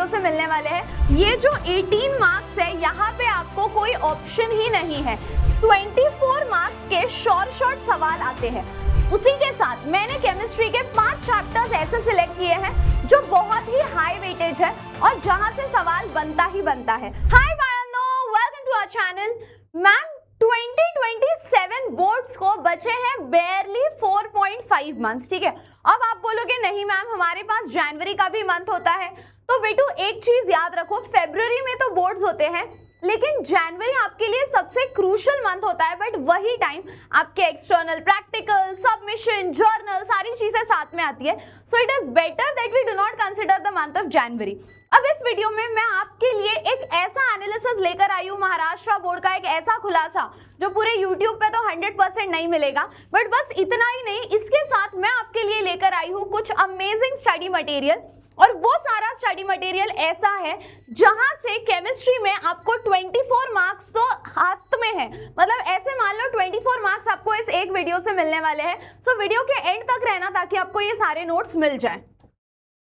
से मिलने वाले हैं। ये जो 18 मार्क्स है यहाँ पे आपको कोई ऑप्शन ही नहीं है, 24 मार्क्स के शॉर्ट सवाल आते हैं। उसी के साथ मैंने केमिस्ट्री के 5 चैप्टर्स ऐसे सिलेक्ट किए हैं जो बहुत ही हाई वेटेज है और जहां से सवाल बनता ही बनता है। हाय बाळांनो, welcome to our channel. Ma'am 2027 boards को बचे हैं बेयरली 4.5 मंथ्स, ठीक है। अब आप बोलोगे नहीं मैम हमारे पास जनवरी का भी मंथ होता है, तो बेटू एक चीज याद रखो, फरवरी में तो बोर्ड्स होते हैं लेकिन जनवरी आपके लिए सबसे क्रूशियल मंथ होता है। बट वही टाइम आपके एक्सटर्नल प्रैक्टिकल, सबमिशन, जर्नल सारी चीजें साथ में आती है। So it is better that we do not consider the month of January. अब इस वीडियो में मैं आपके लिए एक ऐसा एनालिसिस लेकर आई हूँ, महाराष्ट्र बोर्ड का एक ऐसा खुलासा जो पूरे यूट्यूब पे तो 100% नहीं मिलेगा। बट बस इतना ही नहीं, इसके साथ मैं आपके लिए लेकर आई हूँ कुछ अमेजिंग स्टडी मटेरियल, और वो सारा स्टडी मटेरियल ऐसा है जहां से केमिस्ट्री में आपको 24 मार्क्स तो हाथ में है। मतलब ऐसे मान लो 24 मार्क्स आपको इस एक वीडियो से मिलने वाले हैं। सो वीडियो के एंड तक रहना ताकि आपको ये सारे नोट्स मिल जाएं।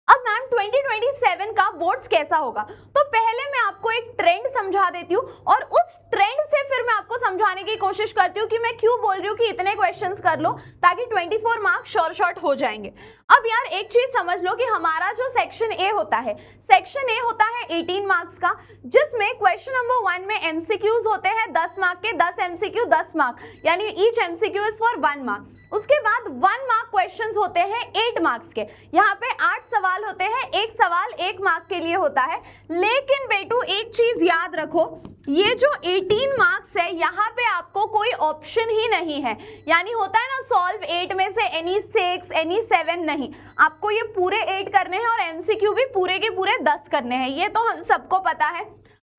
अब मैम 2027 का बोर्ड्स कैसा होगा, तो पहले मैं आपको एक ट्रेंड समझा देती हूँ और उस ट्रेंड से फिर मैं आपको समझाने की कोशिश करती हूँ कि मैं क्यों बोल रही हूँ कि इतने क्वेश्चंस कर लो ताकि 24 मार्क्स शॉर्ट हो जाएंगे। अब यार एक चीज समझ लो कि हमारा जो सेक्शन ए होता है, सेक्शन ए होता है 18 मार्क्स का, जिसमें क्वेश्चन नंबर 1 में एमसीक्यूज होते हैं 10 मार्क के, 10 एमसीक्यू 10 मार्क, यानी each MCQ is for 1 mark. उसके बाद 1 मार्क क्वेश्चंस होते हैं 8 मार्क्स के, यहाँ पे 8 सवाल होते हैं, एक सवाल 1 मार्क के लिए होता है। लेकिन बेटू एक चीज याद रखो, ये जो 18 मार्क्स है यहाँ पे आपको कोई ऑप्शन ही नहीं है, यानी होता है ना सॉल्व 8 में से एनी 6 एनी 7, नहीं, आपको ये पूरे 8 करने हैं और एमसीक्यू भी पूरे के पूरे 10 करने हैं, ये तो हम सबको पता है।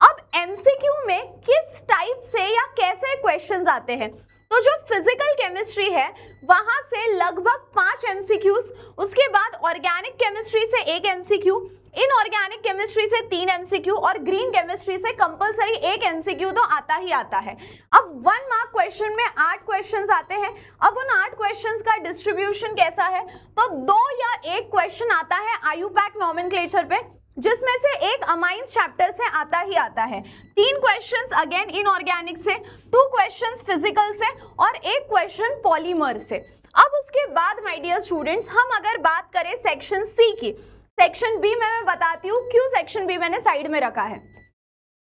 अब एमसीक्यू में किस टाइप से या कैसे क्वेश्चंस आते हैं, तो जो फिजिकल केमिस्ट्री है वहां से लगभग 5 एमसीक्यूज, उसके बाद ऑर्गेनिक केमिस्ट्री से 1 एमसीक्यू, इनऑर्गेनिक केमिस्ट्री से 3 एमसीक्यू और ग्रीन केमिस्ट्री से कंपलसरी 1 एमसीक्यू तो आता ही आता है। अब 1 मार्क क्वेश्चन में 8 क्वेश्चंस आते हैं। अब उन 8 क्वेश्चंस का डिस्ट्रीब्यूशन कैसा है, तो 2 या 1 क्वेश्चन आता है आयुपैक नॉमेनक्लेचर पे, जिसमें से एक अमाइंस चैप्टर से आता ही आता है, 3 क्वेश्चंस अगेन इनऑर्गेनिक से, 2 क्वेश्चंस फिजिकल से और 1 क्वेश्चन पॉलीमर से। अब उसके बाद माय डियर स्टूडेंट्स, हम अगर बात करें सेक्शन सी की, सेक्शन बी में मैं बताती हूँ क्यों सेक्शन बी मैंने साइड में रखा है।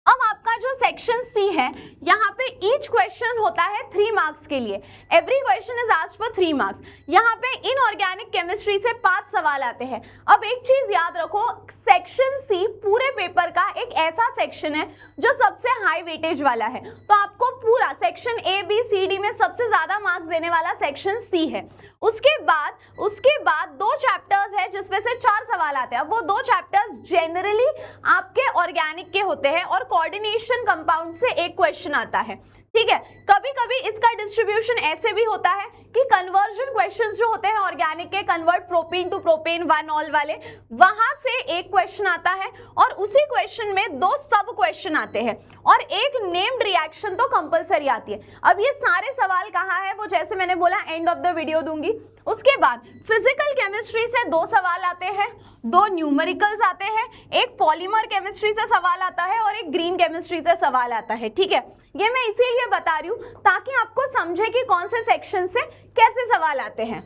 अब आपका जो सेक्शन सी है यहाँ पे ईच क्वेश्चन होता है 3 मार्क्स के लिए, every question is asked for 3 marks. यहाँ पे इनऑर्गेनिक केमिस्ट्री से 5 सवाल आते हैं। अब एक चीज याद रखो, सेक्शन सी पूरे पेपर का एक ऐसा सेक्शन है जो सबसे हाई वेटेज वाला है, तो आपको पूरा section A B C D में सबसे ज्यादा मार्क्स देने वाला सेक्शन सी है। उसके बाद 2 चैप्टर्स है जिसमें से 4 सवाल आते हैं। अब वो 2 चैप्टर्स जनरली आपके ऑर्गेनिक के होते हैं और कोऑर्डिनेशन कंपाउंड से 1 क्वेश्चन आता है, ठीक है। कभी कभी इसका डिस्ट्रीब्यूशन ऐसे भी होता है कि कन्वर्जन क्वेश्चंस जो होते हैं ऑर्गेनिक के, convert propene to propane 1 ol वाले, वहां से 1 क्वेश्चन आता है और उसी क्वेश्चन में 2 सब क्वेश्चन आते हैं और 1 नेम्ड रिएक्शन तो कंपलसरी आती है। अब ये सारे सवाल कहाँ है वो जैसे मैंने बोला एंड ऑफ द वीडियो दूंगी। उसके बाद फिजिकल केमिस्ट्री से 2 सवाल आते हैं, 2 न्यूमेरिकल्स आते हैं, 1 पॉलीमर केमिस्ट्री से सवाल आता है और 1 ग्रीन केमिस्ट्री से सवाल आता है, ठीक है। ये मैं इसीलिए बता रही हूँ ताकि आपको समझे कि कौन से सेक्शन से कैसे सवाल आते हैं।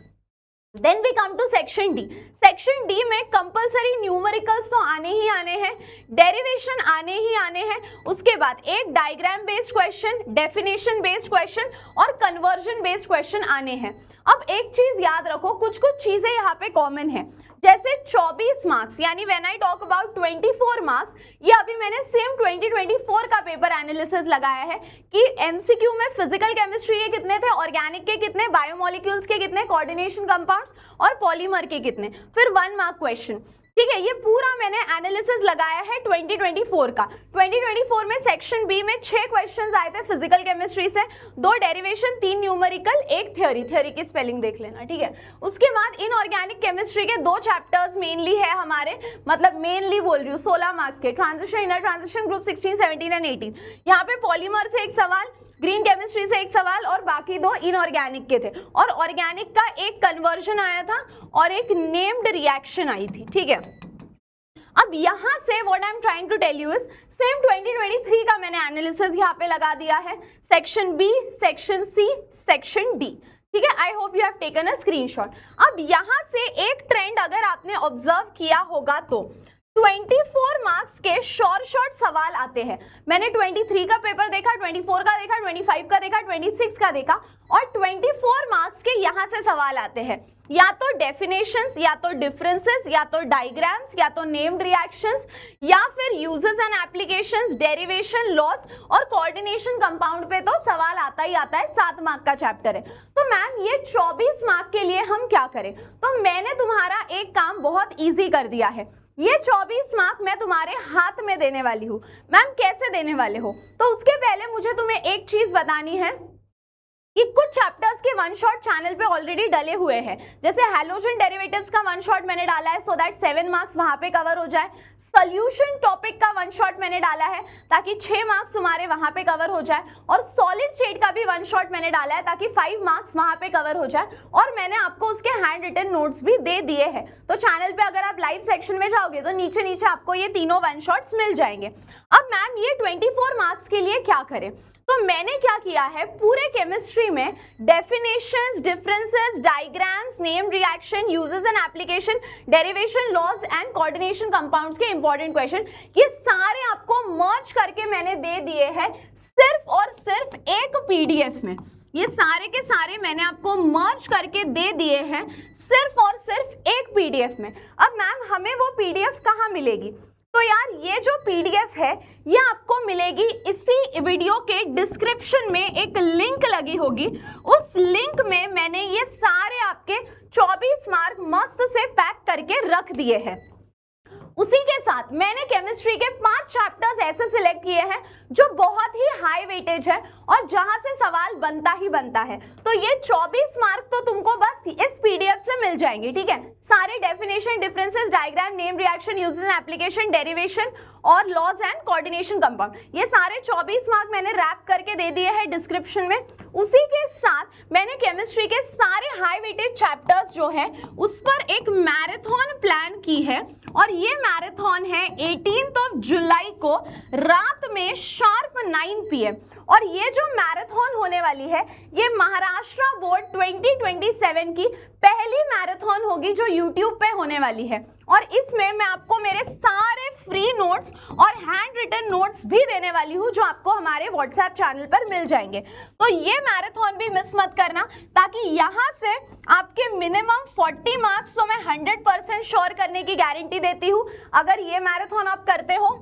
Then we come to section D. Section D में कंपलसरी न्यूमेरिकल्स तो आने ही आने हैं, डेरिवेशन आने ही आने हैं, उसके बाद एक diagram based question, definition based question और कन्वर्जन बेस्ड क्वेश्चन आने हैं। अब एक चीज याद रखो, कुछ चीजें यहाँ पे कॉमन है, जैसे 24 मार्क्स, यानी when I talk about 24 marks, ये अभी मैंने सेम 2024 का पेपर एनालिसिस लगाया है कि एमसीक्यू में फिजिकल केमिस्ट्री के कितने थे, ऑर्गेनिक के कितने, बायोमोलिक्यूल्स के कितने, कोऑर्डिनेशन कंपाउंड्स और पॉलीमर के कितने, फिर 1 मार्क क्वेश्चन, ठीक है। ये पूरा मैंने एनालिसिस लगाया है 2024 का। 2024 में सेक्शन बी में 6 क्वेश्चंस आए थे फिजिकल केमिस्ट्री से, 2 डेरिवेशन, 3 न्यूमेरिकल, 1 थ्योरी की स्पेलिंग देख लेना, ठीक है। उसके बाद इनऑर्गेनिक केमिस्ट्री के 2 चैप्टर्स मेनली है हमारे, मतलब मेनली बोल रही हूँ 16 मार्क्स के, transition, inner transition, group 16, 17 and 18। यहाँ पे पॉलीमर से 1 सवाल, ग्रीन केमिस्ट्री से 1 सवाल और बाकी 2 इनऑर्गेनिक के थे, और ऑर्गेनिक का 1 कन्वर्जन आया था और 1 नेम्ड रिएक्शन आई थी, ठीक है। अब यहाँ से what I am trying to tell you is same 2023 का मैंने एनालिसिस यहाँ पे लगा दिया है, section B, section C, section D, ठीक है। I hope you have taken a screenshot. अब यहाँ से एक ट्रेंड अगर आपने ऑब्जर्व किया होगा तो 24 मार्क्स के शॉर्ट सवाल आते हैं। मैंने 23 का पेपर देखा, 24 का देखा, 25 का देखा, 26 का देखा, और 24 मार्क्स के यहाँ से सवाल आते हैं, या तो डेफिनेशंस, या तो डिफरेंसेस, या तो डायग्राम्स, या तो नेम्ड रिएक्शंस, या फिर uses and applications, derivation, loss और कोऑर्डिनेशन कंपाउंड पे तो सवाल आता ही आता है। 7 मार्क का चैप्टर है। तो मैम ये 24 मार्क के लिए हम क्या करें? तो मैंने तुम्हारा एक काम बहुत ईजी कर दिया है। ये 24 मार्क मैं तुम्हारे हाथ में देने वाली हूँ। मैम कैसे देने वाले हो? तो उसके पहले मुझे तुम्हें एक चीज बतानी है कि कुछ चैप्टर्स के वन शॉट चैनल पे ऑलरेडी डले हुए हैं, जैसे हैलोजन डेरिवेटिव्स का वन शॉट मैंने डाला है सो दैट 7 मार्क्स वहां पे कवर हो जाए। सोल्यूशन टॉपिक का वन शॉट मैंने डाला है ताकि 6 मार्क्स तुम्हारे वहां पे कवर हो जाए, और सॉलिड स्टेट का भी वन शॉट मैंने डाला है ताकि 5 मार्क्स वहां पे कवर हो जाए, और मैंने आपको उसके हैंड रिटन नोट्स भी दे दिए हैं। तो चैनल पे अगर आप लाइव सेक्शन में जाओगे तो नीचे नीचे आपको ये तीनों वन शॉट्स मिल जाएंगे। अब मैम ये 24 मार्क्स के लिए क्या करें? तो मैंने क्या किया है, पूरे केमिस्ट्री में definitions, differences, diagrams, name reaction, uses and application, derivation, laws and coordination compounds के इंपॉर्टेंट क्वेश्चन, ये सारे आपको मर्ज करके मैंने दे दिए हैं सिर्फ और सिर्फ एक पीडीएफ में। ये सारे के सारे मैंने आपको मर्ज करके दे दिए हैं सिर्फ और सिर्फ एक पीडीएफ में। अब मैम हमें वो पीडीएफ कहाँ मिलेगी? तो यार ये जो पीडीएफ है ये आपको मिलेगी इसी वीडियो के डिस्क्रिप्शन में, एक लिंक लगी होगी। उस लिंक में मैंने ये सारे आपके 24 मार्क मस्त से पैक करके रख दिए हैं। उसी के साथ मैंने केमिस्ट्री के 5 चैप्टर्स ऐसे सिलेक्ट किए हैं जो बहुत ही हाई वेटेज है और जहां से सवाल बनता ही बनता है। तो ये 24 मार्क तो तुमको बस इस पीडीएफ से मिल जाएंगे, ठीक है। सारे definition, differences, diagram, name reaction, uses and application, derivation और लॉज एंड कोऑर्डिनेशन कंपाउंड, ये सारे 24 मार्क मैंने रैप करके दे दिए हैं डिस्क्रिप्शन में। उसी के साथ मैंने केमिस्ट्री के सारे हाई वेटेज चैप्टर्स जो है उस पर एक मैराथन प्लान की है, और ये मैराथन है 18 जुलाई को रात में शार्प 9 PM। और ये जो मैराथन होने वाली है ये महाराष्ट्र बोर्ड 2027 की पहली मैराथन होगी जो YouTube पे होने वाली है, और इसमें मैं आपको मेरे सारे फ्री नोट्स और हैंड रिटन नोट्स भी देने वाली हूँ जो आपको हमारे व्हाट्सएप चैनल पर मिल जाएंगे। तो ये मैराथन भी मिस मत करना, ताकि यहाँ से आपके मिनिमम 40 मार्क्स तो मैं 100% श्योर करने की गारंटी देती हूँ अगर ये मैराथन आप करते हो।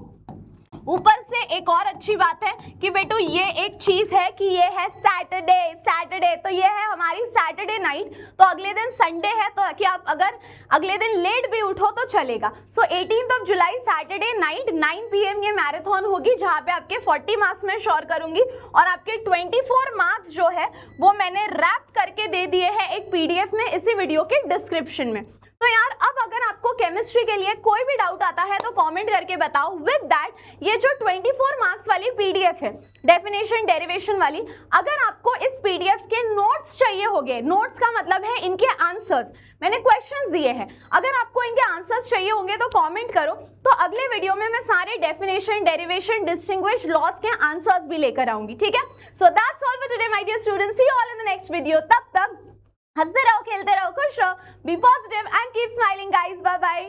ऊपर से एक और अच्छी बात है कि बेटू ये एक चीज है कि ये है सैटरडे, तो ये है हमारी सैटरडे नाइट, तो अगले दिन संडे है, तो कि आप अगर अगले दिन लेट भी उठो तो चलेगा। सो 18 जुलाई सैटरडे नाइट 9 PM ये मैराथन होगी, जहां पे आपके 40 मार्क्स में श्योर करूंगी, और आपके 24 मार्क्स जो है वो मैंने रैप करके दे दिए हैं एक पीडीएफ में इसी वीडियो के डिस्क्रिप्शन में। तो यार अब अगर आपको केमिस्ट्री के लिए कोई भी डाउट आता है तो कमेंट करके बताओ। विद दैट ये जो 24 मार्क्स वाली पीडीएफ है डेफिनेशन, डेरिवेशन वाली, अगर आपको इस पीडीएफ के नोट्स चाहिए होंगे, नोट्स का मतलब है इनके आंसर्स, मैंने क्वेश्चंस दिए हैं, अगर आपको इनके आंसर्स चाहिए होंगे तो कमेंट करो, तो अगले वीडियो में मैं सारे डेफिनेशन, डेरिवेशन, डिस्टिंग्विश, लॉस के आंसर्स भी लेकर आऊंगी, ठीक है। So that's all for today my dear students, see you all in the next video. तब तक हंसते रहो, खेलते रहो, खुश रहो, be positive and keep smiling guys, bye bye.